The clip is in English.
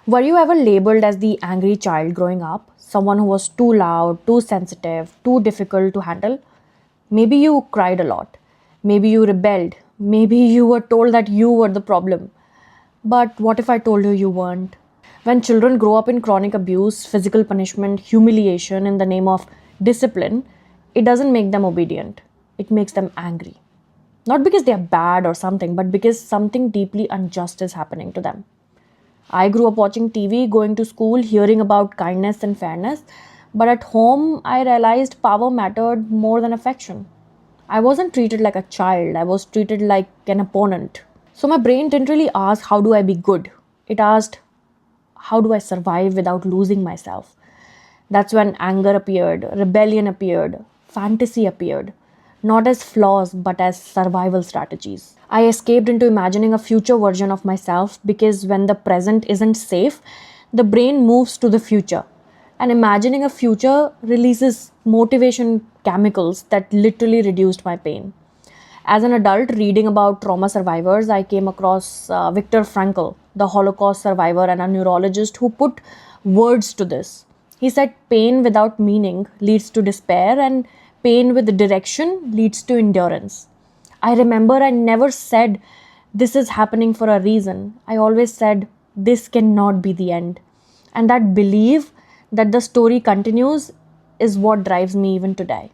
Were you ever labeled as the angry child growing up? Someone who was too loud, too sensitive, too difficult to handle? Maybe you cried a lot. Maybe you rebelled. Maybe you were told that you were the problem. But what if I told you you weren't? When children grow up in chronic abuse, physical punishment, humiliation in the name of discipline, it doesn't make them obedient. It makes them angry. Not because they are bad or something, but because something deeply unjust is happening to them. I grew up watching TV, going to school, hearing about kindness and fairness, but at home I realized power mattered more than affection. I wasn't treated like a child, I was treated like an opponent. So my brain didn't really ask, how do I be good? It asked, how do I survive without losing myself? That's when anger appeared, rebellion appeared, fantasy appeared, not as flaws but as survival strategies. I escaped into imagining a future version of myself because when the present isn't safe, the brain moves to the future. And imagining a future releases motivation chemicals that literally reduced my pain. As an adult, reading about trauma survivors, I came across Viktor Frankl, the Holocaust survivor and a neurologist who put words to this. He said, pain without meaning leads to despair, and pain with direction leads to endurance. I remember I never said, this is happening for a reason. I always said, this cannot be the end. And that belief that the story continues is what drives me even today.